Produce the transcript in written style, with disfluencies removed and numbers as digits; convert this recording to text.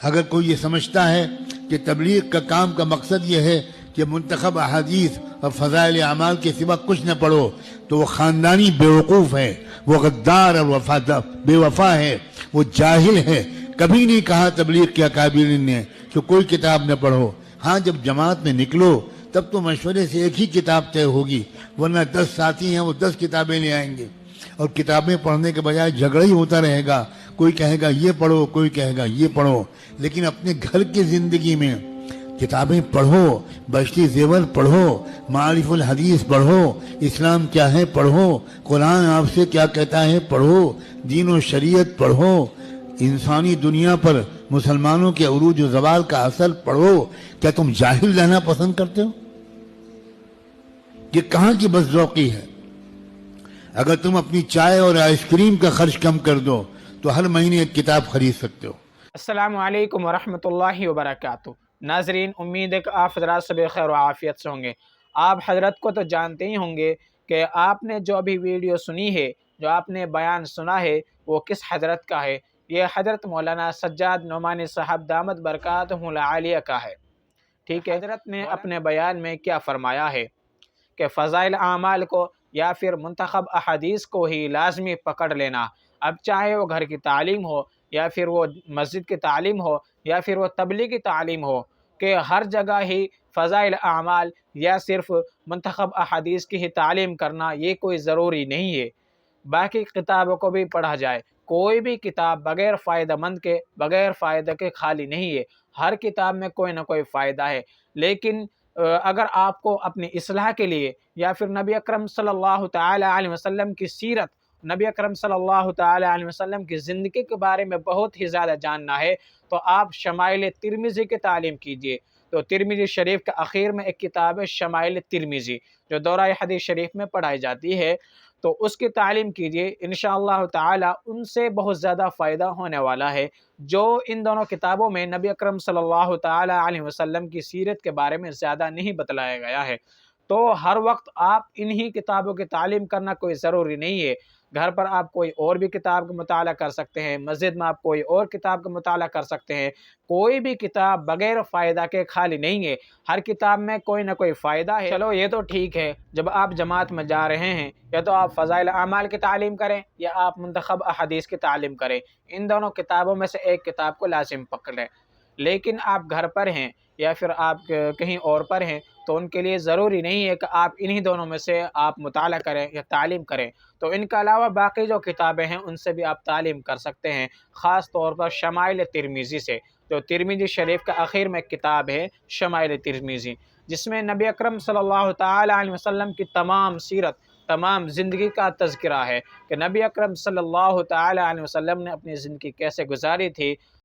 اگر کوئی یہ سمجھتا ہے کہ تبلیغ کا کام کا مقصد یہ ہے کہ منتخب احادیث اور فضائل اعمال کے سوا کچھ نہ پڑھو تو وہ خاندانی بیوقوف ہے، وہ غدار اور بے وفا ہے، وہ جاہل ہے۔ کبھی نہیں کہا تبلیغ کے اکابرین نے کہ کوئی کتاب نہ پڑھو۔ ہاں جب جماعت میں نکلو تب تو مشورے سے ایک ہی کتاب طے ہوگی، ورنہ 10 ساتھی ہیں وہ 10 کتابیں لے آئیں گے، اور کتابیں پڑھنے کے بجائے جھگڑا ہی ہوتا رہے گا۔ کوئی کہے گا یہ پڑھو، کوئی کہے گا یہ پڑھو۔ لیکن اپنے گھر کی زندگی میں کتابیں پڑھو، بشتی زیور پڑھو، معارف الحدیث پڑھو، اسلام کیا ہے پڑھو، قرآن آپ سے کیا کہتا ہے پڑھو، دین و شریعت پڑھو، انسانی دنیا پر مسلمانوں کے عروج و زوال کا اثر پڑھو۔ کیا تم جاہل رہنا پسند کرتے ہو؟ یہ کہاں کی بد ذوقی ہے؟ اگر تم اپنی چائے اور آئس کریم کا خرچ کم کر دو تو ہر مہینے ایک کتاب خرید سکتے ہو۔ السلام علیکم ورحمۃ اللہ وبرکاتہ۔ ناظرین، امید ہے کہ آپ حضرات سب خیر و عافیت سے ہوں گے۔ آپ حضرت کو تو جانتے ہی ہوں گے کہ آپ نے جو ابھی ویڈیو سنی ہے، جو آپ نے بیان سنا ہے، وہ کس حضرت کا ہے؟ یہ حضرت مولانا سجاد نعمانی صاحب دامت برکاتہ العالیہ کا ہے۔ ٹھیک ہے، حضرت نے اپنے بیان میں کیا فرمایا ہے کہ فضائل اعمال کو یا پھر منتخب احادیث کو ہی لازمی پکڑ لینا، اب چاہے وہ گھر کی تعلیم ہو یا پھر وہ مسجد کی تعلیم ہو یا پھر وہ تبلیغی تعلیم ہو، کہ ہر جگہ ہی فضائل اعمال یا صرف منتخب احادیث کی ہی تعلیم کرنا یہ کوئی ضروری نہیں ہے۔ باقی کتابوں کو بھی پڑھا جائے، کوئی بھی کتاب بغیر فائدہ مند کے، بغیر فائدہ کے خالی نہیں ہے۔ ہر کتاب میں کوئی نہ کوئی فائدہ ہے، لیکن اگر آپ کو اپنی اصلاح کے لیے یا پھر نبی اکرم صلی اللہ تعالی علیہ وسلم کی سیرت، نبی اکرم صلی اللہ تعالی علیہ وسلم کی زندگی کے بارے میں بہت ہی زیادہ جاننا ہے، تو آپ شمائل ترمذی کی تعلیم کیجئے۔ تو ترمذی شریف کے اخیر میں ایک کتاب ہے شمائل ترمذی، جو دورہ حدیث شریف میں پڑھائی جاتی ہے، تو اس کی تعلیم کیجئے، انشاءاللہ تعالی ان سے بہت زیادہ فائدہ ہونے والا ہے۔ جو ان دونوں کتابوں میں نبی اکرم صلی اللہ تعالی علیہ وسلم کی سیرت کے بارے میں زیادہ نہیں بتلایا گیا ہے، تو ہر وقت آپ انہی کتابوں کی تعلیم کرنا کوئی ضروری نہیں ہے۔ گھر پر آپ کوئی اور بھی کتاب کا مطالعہ کر سکتے ہیں، مسجد میں آپ کوئی اور کتاب کا مطالعہ کر سکتے ہیں۔ کوئی بھی کتاب بغیر فائدہ کے خالی نہیں ہے، ہر کتاب میں کوئی نہ کوئی فائدہ ہے۔ چلو یہ تو ٹھیک ہے، جب آپ جماعت میں جا رہے ہیں یا تو آپ فضائل اعمال کی تعلیم کریں یا آپ منتخب احادیث کی تعلیم کریں، ان دونوں کتابوں میں سے ایک کتاب کو لازم پکڑ لیں۔ لیکن آپ گھر پر ہیں یا پھر آپ کہیں اور پر ہیں، تو ان کے لیے ضروری نہیں ہے کہ آپ انہی دونوں میں سے آپ مطالعہ کریں یا تعلیم کریں، تو ان کے علاوہ باقی جو کتابیں ہیں ان سے بھی آپ تعلیم کر سکتے ہیں، خاص طور پر شمائل ترمذی سے۔ جو ترمذی شریف کا آخر میں کتاب ہے شمائل ترمذی، جس میں نبی اکرم صلی اللہ تعالی علیہ وسلم کی تمام سیرت، تمام زندگی کا تذکرہ ہے کہ نبی اکرم صلی اللہ تعالی علیہ وسلم نے اپنی زندگی کیسے گزاری تھی،